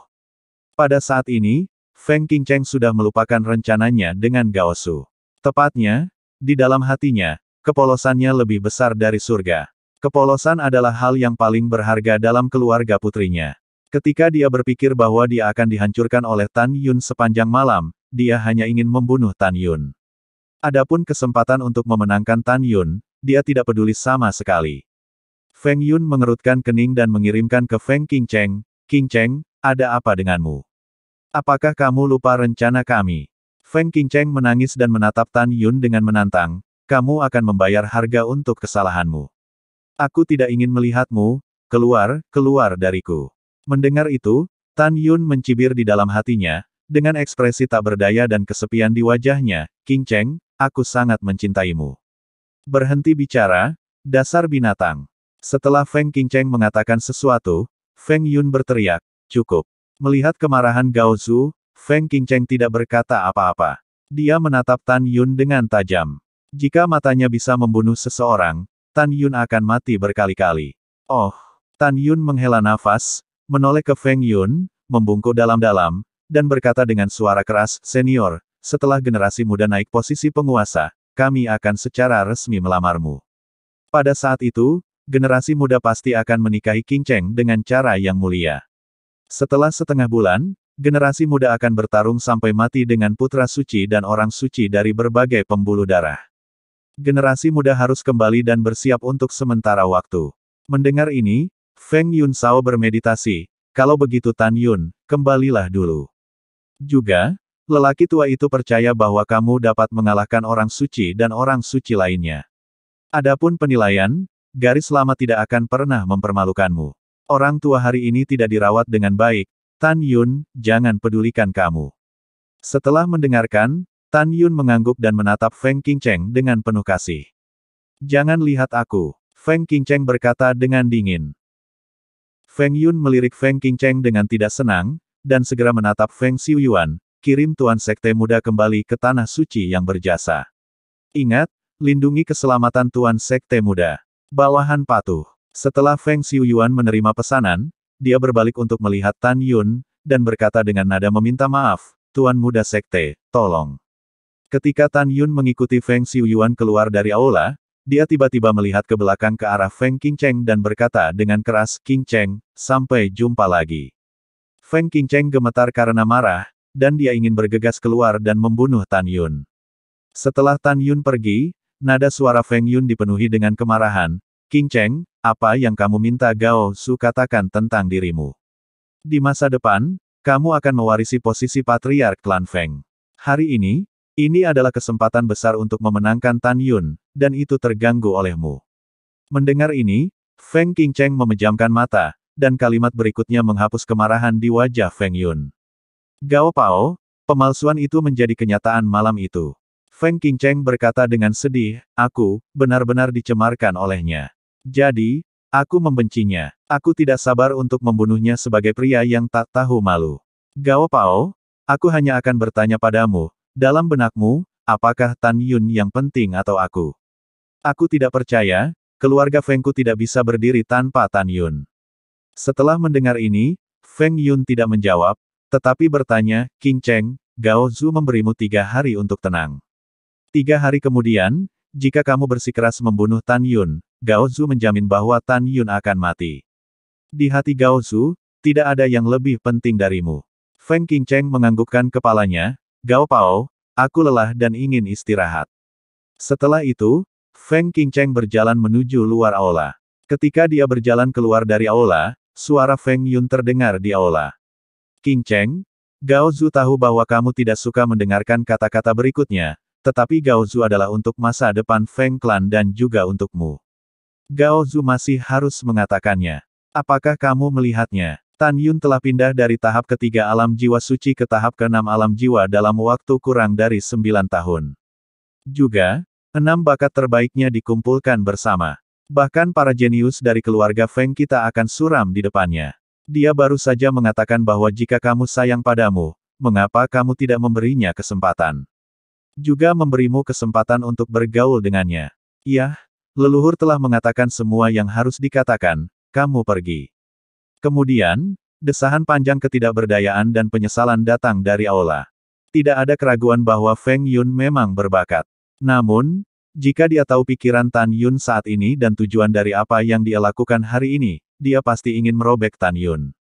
Pada saat ini, Feng Qing Cheng sudah melupakan rencananya dengan Gao Su. Tepatnya, di dalam hatinya, kepolosannya lebih besar dari surga. Kepolosan adalah hal yang paling berharga dalam keluarga putrinya. Ketika dia berpikir bahwa dia akan dihancurkan oleh Tan Yun sepanjang malam, dia hanya ingin membunuh Tan Yun. Adapun kesempatan untuk memenangkan Tan Yun, dia tidak peduli sama sekali. Feng Yun mengerutkan kening dan mengirimkan ke Feng Qing Cheng, Qing Cheng, ada apa denganmu? Apakah kamu lupa rencana kami? Feng Qing Cheng menangis dan menatap Tan Yun dengan menantang, kamu akan membayar harga untuk kesalahanmu. Aku tidak ingin melihatmu, keluar dariku. Mendengar itu, Tan Yun mencibir di dalam hatinya, dengan ekspresi tak berdaya dan kesepian di wajahnya, Qing Cheng, aku sangat mencintaimu. Berhenti bicara, dasar binatang. Setelah Feng Qing Cheng mengatakan sesuatu, Feng Yun berteriak, cukup. Melihat kemarahan Gao Zu, Feng Qing Cheng tidak berkata apa-apa. Dia menatap Tan Yun dengan tajam. Jika matanya bisa membunuh seseorang, Tan Yun akan mati berkali-kali. Oh, Tan Yun menghela nafas, menoleh ke Feng Yun, membungkuk dalam-dalam, dan berkata dengan suara keras, Senior, setelah generasi muda naik posisi penguasa, kami akan secara resmi melamarmu. Pada saat itu, generasi muda pasti akan menikahi Qing Cheng dengan cara yang mulia. Setelah setengah bulan, generasi muda akan bertarung sampai mati dengan putra suci dan orang suci dari berbagai pembuluh darah. Generasi muda harus kembali dan bersiap untuk sementara waktu. Mendengar ini, Feng Yun Sao bermeditasi, kalau begitu Tan Yun, kembalilah dulu. Juga, lelaki tua itu percaya bahwa kamu dapat mengalahkan orang suci dan orang suci lainnya. Adapun penilaian, garis lama tidak akan pernah mempermalukanmu. Orang tua hari ini tidak dirawat dengan baik, Tan Yun, jangan pedulikan kamu. Setelah mendengarkan, Tan Yun mengangguk dan menatap Feng Qing Cheng dengan penuh kasih. Jangan lihat aku. Feng Qingcheng berkata dengan dingin. Feng Yun melirik Feng Qingcheng dengan tidak senang, dan segera menatap Feng Xiuyuan, kirim Tuan Sekte Muda kembali ke Tanah Suci yang berjasa. Ingat, lindungi keselamatan Tuan Sekte Muda. Bawahan patuh. Setelah Feng Xiuyuan menerima pesanan, dia berbalik untuk melihat Tan Yun, dan berkata dengan nada meminta maaf, Tuan Muda Sekte, tolong. Ketika Tan Yun mengikuti Feng Xiuyuan keluar dari aula, dia tiba-tiba melihat ke belakang ke arah Feng Qingcheng dan berkata dengan keras, Qingcheng, sampai jumpa lagi. Feng Qingcheng gemetar karena marah, dan dia ingin bergegas keluar dan membunuh Tan Yun. Setelah Tan Yun pergi, nada suara Feng Yun dipenuhi dengan kemarahan, Qingcheng, apa yang kamu minta Gao Su katakan tentang dirimu? Di masa depan, kamu akan mewarisi posisi patriark klan Feng. Hari ini adalah kesempatan besar untuk memenangkan Tan Yun, dan itu terganggu olehmu. Mendengar ini, Feng Qingcheng memejamkan mata, dan kalimat berikutnya menghapus kemarahan di wajah Feng Yun. Gao Pao, pemalsuan itu menjadi kenyataan malam itu. Feng Qingcheng berkata dengan sedih, aku, benar-benar dicemarkan olehnya. Jadi, aku membencinya. Aku tidak sabar untuk membunuhnya sebagai pria yang tak tahu malu. Gao Pao, aku hanya akan bertanya padamu, dalam benakmu, apakah Tan Yun yang penting atau aku? Aku tidak percaya, keluarga Fengku tidak bisa berdiri tanpa Tan Yun. Setelah mendengar ini, Feng Yun tidak menjawab, tetapi bertanya, Qingcheng, Gao Zu memberimu 3 hari untuk tenang. 3 hari kemudian, jika kamu bersikeras membunuh Tan Yun, Gao Zu menjamin bahwa Tan Yun akan mati. Di hati Gao Zu, tidak ada yang lebih penting darimu. Feng Qingcheng menganggukkan kepalanya, Gao Pao, aku lelah dan ingin istirahat. Setelah itu, Feng Qingcheng berjalan menuju luar aula. Ketika dia berjalan keluar dari aula, suara Feng Yun terdengar di aula. Qingcheng, Gao Zu tahu bahwa kamu tidak suka mendengarkan kata-kata berikutnya, tetapi Gao Zu adalah untuk masa depan Feng Clan dan juga untukmu. Gao Zu masih harus mengatakannya. Apakah kamu melihatnya? Tan Yun telah pindah dari tahap ketiga alam jiwa suci ke tahap ke-6 alam jiwa dalam waktu kurang dari 9 tahun. Juga, 6 bakat terbaiknya dikumpulkan bersama. Bahkan para jenius dari keluarga Feng kita akan suram di depannya. Dia baru saja mengatakan bahwa jika kamu sayang padamu, mengapa kamu tidak memberinya kesempatan? Juga memberimu kesempatan untuk bergaul dengannya. Yah, leluhur telah mengatakan semua yang harus dikatakan, kamu pergi. Kemudian, desahan panjang ketidakberdayaan dan penyesalan datang dari aula. Tidak ada keraguan bahwa Feng Yun memang berbakat. Namun, jika dia tahu pikiran Tan Yun saat ini dan tujuan dari apa yang dia lakukan hari ini, dia pasti ingin merobek Tan Yun.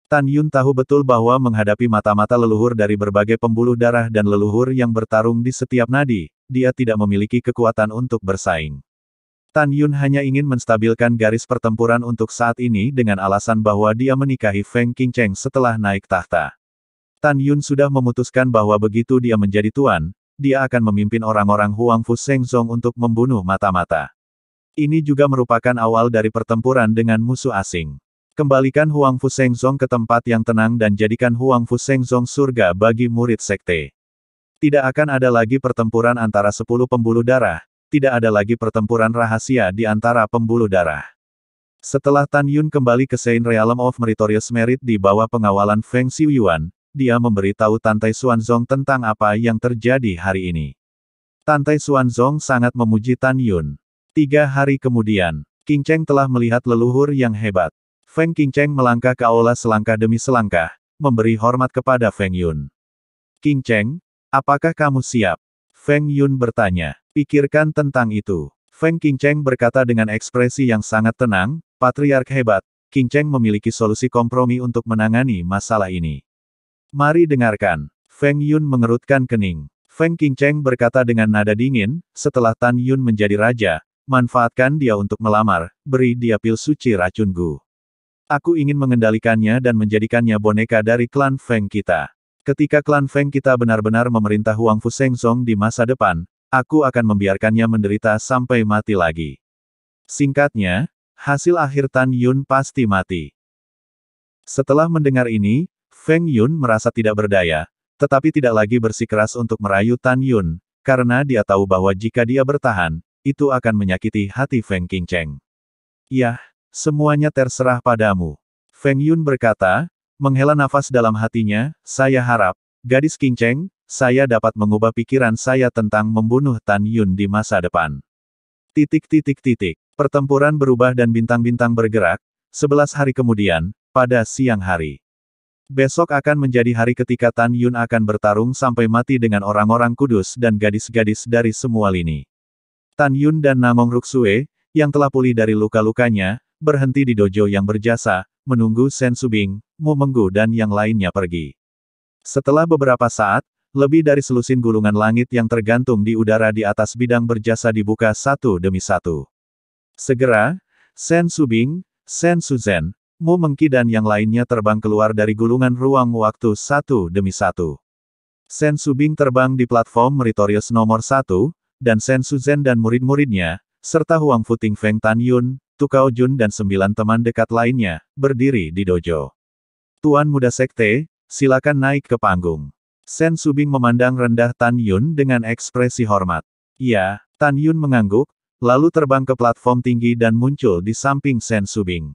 Tan Yun tahu betul bahwa menghadapi mata-mata leluhur dari berbagai pembuluh darah dan leluhur yang bertarung di setiap nadi, dia tidak memiliki kekuatan untuk bersaing. Tan Yun hanya ingin menstabilkan garis pertempuran untuk saat ini dengan alasan bahwa dia menikahi Feng Qingcheng setelah naik tahta. Tan Yun sudah memutuskan bahwa begitu dia menjadi tuan, dia akan memimpin orang-orang Huangfu Shengzong untuk membunuh mata-mata. Ini juga merupakan awal dari pertempuran dengan musuh asing. Kembalikan Huangfu Shengzong ke tempat yang tenang dan jadikan Huangfu Shengzong surga bagi murid sekte. Tidak akan ada lagi pertempuran antara 10 pembuluh darah. Tidak ada lagi pertempuran rahasia di antara pembuluh darah. Setelah Tan Yun kembali ke Saint Realm of Meritorious Merit di bawah pengawalan Feng Xiuyuan, dia memberitahu Tantai Xuanzong tentang apa yang terjadi hari ini. Tantai Xuanzong sangat memuji Tan Yun. 3 hari kemudian, Qingcheng telah melihat leluhur yang hebat. Feng Qingcheng melangkah ke aula selangkah demi selangkah, memberi hormat kepada Feng Yun. Qingcheng, apakah kamu siap? Feng Yun bertanya. Pikirkan tentang itu. Feng Qingcheng berkata dengan ekspresi yang sangat tenang, patriark hebat, Qingcheng memiliki solusi kompromi untuk menangani masalah ini. Mari dengarkan. Feng Yun mengerutkan kening. Feng Qingcheng berkata dengan nada dingin, setelah Tan Yun menjadi raja, manfaatkan dia untuk melamar, beri dia pil suci racun Gu. Aku ingin mengendalikannya dan menjadikannya boneka dari klan Feng kita. Ketika klan Feng kita benar-benar memerintah Huangfu Shengzong di masa depan, aku akan membiarkannya menderita sampai mati lagi. Singkatnya, hasil akhir Tan Yun pasti mati. Setelah mendengar ini, Feng Yun merasa tidak berdaya, tetapi tidak lagi bersikeras untuk merayu Tan Yun, karena dia tahu bahwa jika dia bertahan, itu akan menyakiti hati Feng Qingcheng. Yah, semuanya terserah padamu. Feng Yun berkata, menghela nafas dalam hatinya, saya harap, gadis King Cheng, saya dapat mengubah pikiran saya tentang membunuh Tan Yun di masa depan. Pertempuran berubah dan bintang-bintang bergerak, 11 hari kemudian, pada siang hari. Besok akan menjadi hari ketika Tan Yun akan bertarung sampai mati dengan orang-orang kudus dan gadis-gadis dari semua lini. Tan Yun dan Namong Ruksue, yang telah pulih dari luka-lukanya, berhenti di dojo yang berjasa, menunggu Sen Subing, Mu Menggu dan yang lainnya pergi. Setelah beberapa saat, lebih dari selusin gulungan langit yang tergantung di udara di atas bidang berjasa dibuka satu demi satu. Segera, Sen Subing, Sen Suzen, Mu Mengki dan yang lainnya terbang keluar dari gulungan ruang waktu satu demi satu. Sen Subing terbang di platform Meritorious nomor 1, dan Sen Suzen dan murid-muridnya, serta Huang Futing Feng Tan Yun, Tukao Jun dan 9 teman dekat lainnya, berdiri di dojo. Tuan Muda Sekte, silakan naik ke panggung. Sen Subing memandang rendah Tan Yun dengan ekspresi hormat. Ya, Tan Yun mengangguk, lalu terbang ke platform tinggi dan muncul di samping Sen Subing.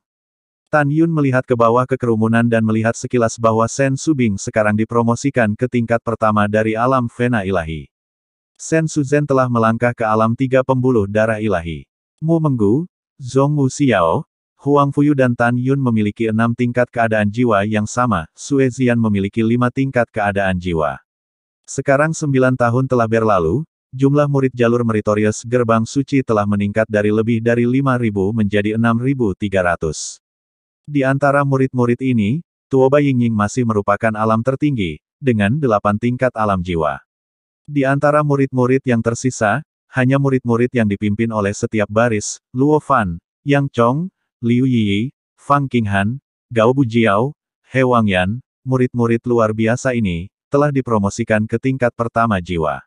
Tan Yun melihat ke bawah ke kerumunan dan melihat sekilas bahwa Sen Subing sekarang dipromosikan ke tingkat pertama dari alam Vena Ilahi. Sen Suzen telah melangkah ke alam 3 pembuluh darah ilahi. Mu Menggu, Zhong Wu Xiao, Huang Fuyu dan Tan Yun memiliki 6 tingkat keadaan jiwa yang sama, Sue Zian memiliki 5 tingkat keadaan jiwa. Sekarang 9 tahun telah berlalu, jumlah murid jalur Meritorious Gerbang Suci telah meningkat dari lebih dari 5.000 menjadi 6.300. Di antara murid-murid ini, Tuoba Yingying masih merupakan alam tertinggi, dengan 8 tingkat alam jiwa. Di antara murid-murid yang tersisa, hanya murid-murid yang dipimpin oleh setiap baris, Luo Fan, Yang Chong, Liu Yiyi, Fang Qinghan, Gao Bujiao, He Wangyan, murid-murid luar biasa ini, telah dipromosikan ke tingkat pertama jiwa.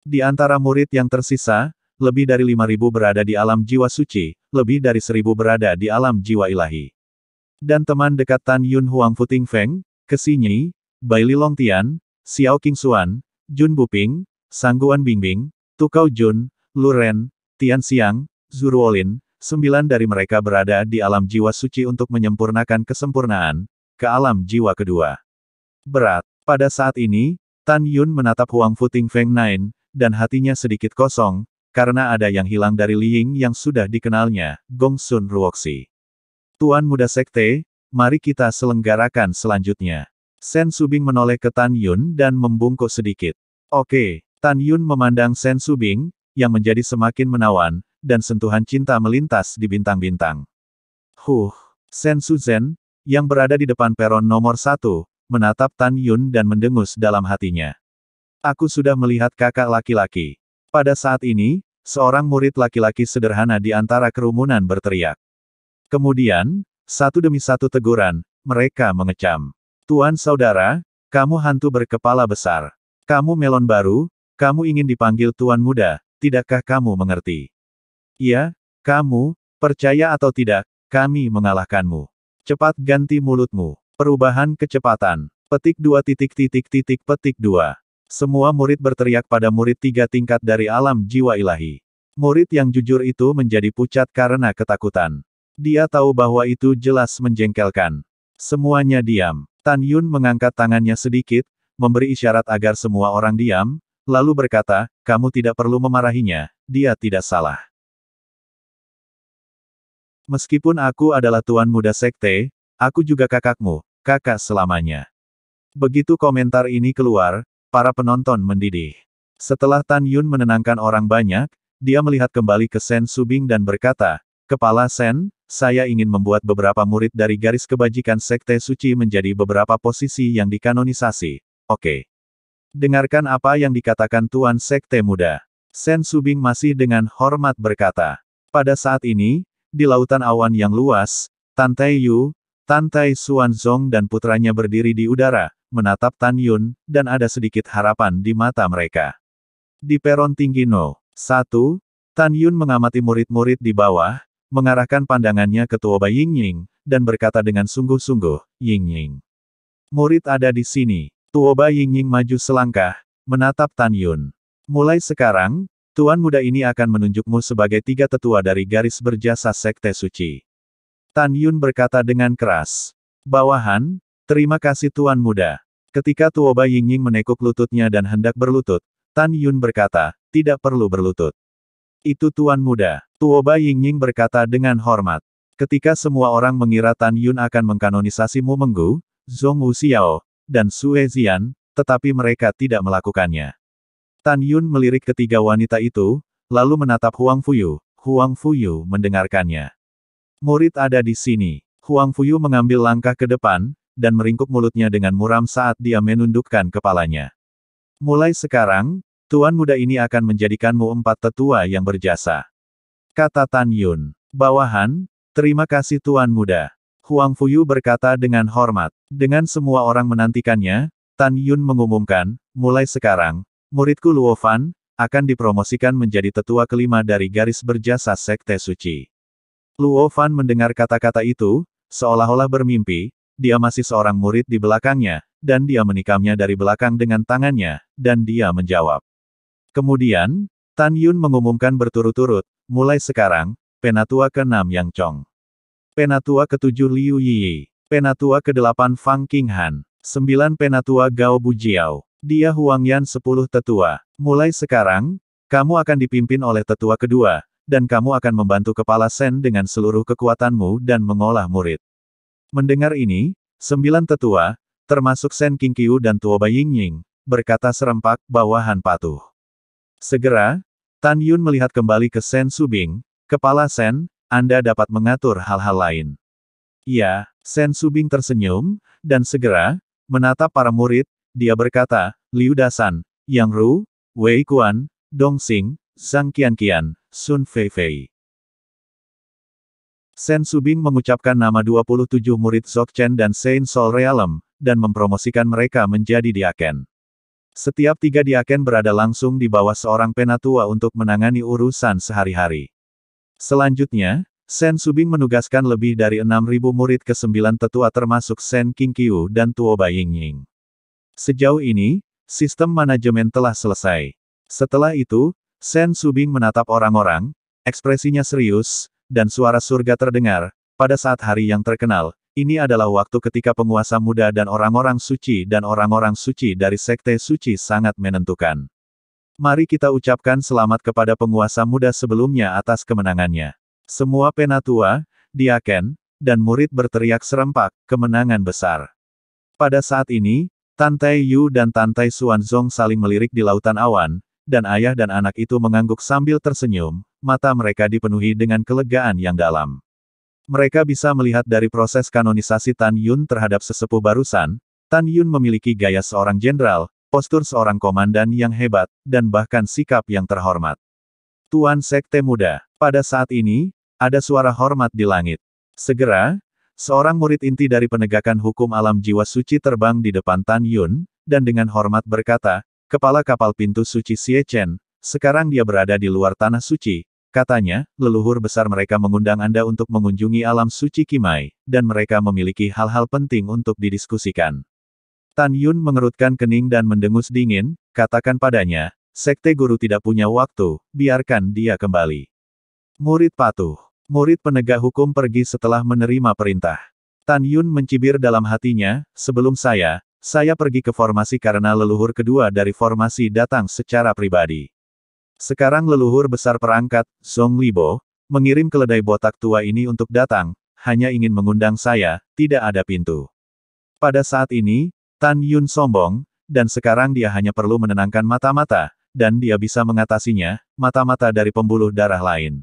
Di antara murid yang tersisa, lebih dari 5.000 berada di alam jiwa suci, lebih dari 1.000 berada di alam jiwa ilahi. Dan teman dekat Tan Yun Huang Futing Feng, Kesinyi, Bai Li Longtian, Xiao Qingxuan, Jun Buping, Sangguan Bingbing, Tukao Jun, Lu Ren, Tian Xiang, Zuruolin, 9 dari mereka berada di alam jiwa suci untuk menyempurnakan kesempurnaan, ke alam jiwa kedua. Berat. Pada saat ini, Tan Yun menatap Huang Futing Feng Nine, dan hatinya sedikit kosong, karena ada yang hilang dari Li Ying yang sudah dikenalnya, Gong Sun Ruoxi. Tuan Muda Sekte, mari kita selenggarakan selanjutnya. Sen Subing menoleh ke Tan Yun dan membungkuk sedikit. Oke, Tan Yun memandang Sen Subing, yang menjadi semakin menawan, dan sentuhan cinta melintas di bintang-bintang. Sen Suzen, yang berada di depan peron nomor 1, menatap Tan Yun dan mendengus dalam hatinya. Aku sudah melihat kakak laki-laki. Pada saat ini, seorang murid laki-laki sederhana di antara kerumunan berteriak. Kemudian, satu demi satu teguran, mereka mengecam. Tuan saudara, kamu hantu berkepala besar. Kamu melon baru, kamu ingin dipanggil Tuan Muda, tidakkah kamu mengerti? Iya, kamu, percaya atau tidak, kami mengalahkanmu. Cepat ganti mulutmu. Perubahan kecepatan. Petik 2. Semua murid berteriak pada murid 3 tingkat dari alam jiwa ilahi. Murid yang jujur itu menjadi pucat karena ketakutan. Dia tahu bahwa itu jelas menjengkelkan. Semuanya diam. Tan Yun mengangkat tangannya sedikit, memberi isyarat agar semua orang diam, lalu berkata, kamu tidak perlu memarahinya, dia tidak salah. Meskipun aku adalah Tuan Muda Sekte, aku juga kakakmu, kakak selamanya. Begitu komentar ini keluar, para penonton mendidih. Setelah Tan Yun menenangkan orang banyak, dia melihat kembali ke Sen Subing dan berkata, Kepala Sen, saya ingin membuat beberapa murid dari garis kebajikan Sekte Suci menjadi beberapa posisi yang dikanonisasi. Oke. Dengarkan apa yang dikatakan Tuan Sekte Muda. Sen Subing masih dengan hormat berkata. Pada saat ini, di lautan awan yang luas, Tan Tai Yu, Tan Tai Xuanzong dan putranya berdiri di udara, menatap Tan Yun, dan ada sedikit harapan di mata mereka. Di peron tinggi No. 1, Tan Yun mengamati murid-murid di bawah, mengarahkan pandangannya ke Tuoba Yingying, dan berkata dengan sungguh-sungguh, Yingying. Murid ada di sini. Tuoba Yingying maju selangkah, menatap Tan Yun. Mulai sekarang, Tuan muda ini akan menunjukmu sebagai tiga tetua dari garis berjasa Sekte Suci. Tan Yun berkata dengan keras. Bawahan, terima kasih Tuan muda. Ketika Tuoba Yingying menekuk lututnya dan hendak berlutut, Tan Yun berkata, tidak perlu berlutut. Itu Tuan muda. Tuoba Yingying berkata dengan hormat. Ketika semua orang mengira Tan Yun akan mengkanonisasi Mu Menggu, Zhong Wuxiao, dan Sue Zian, tetapi mereka tidak melakukannya. Tan Yun melirik ketiga wanita itu, lalu menatap Huang Fuyu. Huang Fuyu mendengarkannya. Murid ada di sini. Huang Fuyu mengambil langkah ke depan, dan meringkuk mulutnya dengan muram saat dia menundukkan kepalanya. Mulai sekarang, Tuan muda ini akan menjadikanmu 4 tetua yang berjasa. Kata Tan Yun. Bawahan, terima kasih Tuan muda. Huang Fuyu berkata dengan hormat. Dengan semua orang menantikannya, Tan Yun mengumumkan, mulai sekarang, muridku Luo Fan, akan dipromosikan menjadi tetua kelima dari garis berjasa Sekte Suci. Luo Fan mendengar kata-kata itu, seolah-olah bermimpi, dia masih seorang murid di belakangnya, dan dia menikamnya dari belakang dengan tangannya, dan dia menjawab. Kemudian, Tan Yun mengumumkan berturut-turut, mulai sekarang, Penatua ke-6 Yang Chong. Penatua ke-7 Liu Yi. Penatua ke-8 Fang Qinghan. 9 Penatua Gao Bujiao. Dia Huangyan 10 tetua. Mulai sekarang, kamu akan dipimpin oleh tetua kedua, dan kamu akan membantu Kepala Sen dengan seluruh kekuatanmu dan mengolah murid. Mendengar ini, 9 tetua, termasuk Sen Qingqiu dan Tuoba Yingying, berkata serempak, bawahan patuh. Segera, Tan Yun melihat kembali ke Sen Subing, Kepala Sen, Anda dapat mengatur hal-hal lain. Iya, Sen Subing tersenyum, dan segera, menatap para murid, dia berkata, Liu Dasan, Yang Ru, Wei Kuan, Dong Xing, Zhang Qianqian, Sun Feifei. Sen Subing mengucapkan nama 27 murid Dzogchen dan Saint Soul Realm, dan mempromosikan mereka menjadi diaken. Setiap 3 diaken berada langsung di bawah seorang penatua untuk menangani urusan sehari-hari. Selanjutnya, Sen Subing menugaskan lebih dari 6.000 murid ke 9 tetua termasuk Sen Qingqiu dan Tuoba Yingying. Sejauh ini, sistem manajemen telah selesai. Setelah itu, Sen Subing menatap orang-orang, ekspresinya serius, dan suara surga terdengar, pada saat hari yang terkenal. Ini adalah waktu ketika penguasa muda dan orang-orang suci dari Sekte Suci sangat menentukan. Mari kita ucapkan selamat kepada penguasa muda sebelumnya atas kemenangannya. Semua penatua, diaken, dan murid berteriak serempak, kemenangan besar. Pada saat ini, Tan Tai Yu dan Tan Tai Xuanzong saling melirik di lautan awan, dan ayah dan anak itu mengangguk sambil tersenyum, mata mereka dipenuhi dengan kelegaan yang dalam. Mereka bisa melihat dari proses kanonisasi Tan Yun terhadap sesepuh barusan, Tan Yun memiliki gaya seorang jenderal, postur seorang komandan yang hebat, dan bahkan sikap yang terhormat. Tuan Sekte Muda, pada saat ini, ada suara hormat di langit. Segera, seorang murid inti dari penegakan hukum alam jiwa suci terbang di depan Tan Yun, dan dengan hormat berkata, Kepala kapal pintu suci Xie Chen, sekarang dia berada di luar tanah suci. Katanya, leluhur besar mereka mengundang Anda untuk mengunjungi alam suci Qimai, dan mereka memiliki hal-hal penting untuk didiskusikan. Tan Yun mengerutkan kening dan mendengus dingin, katakan padanya, Sekte Guru tidak punya waktu, biarkan dia kembali. Murid patuh. Murid penegak hukum pergi setelah menerima perintah. Tan Yun mencibir dalam hatinya, sebelum saya pergi ke formasi karena leluhur kedua dari formasi datang secara pribadi. Sekarang leluhur besar perangkat, Zhong Libo, mengirim keledai botak tua ini untuk datang, hanya ingin mengundang saya, tidak ada pintu. Pada saat ini, Tan Yun sombong, dan sekarang dia hanya perlu menenangkan mata-mata, dan dia bisa mengatasinya, mata-mata dari pembuluh darah lain.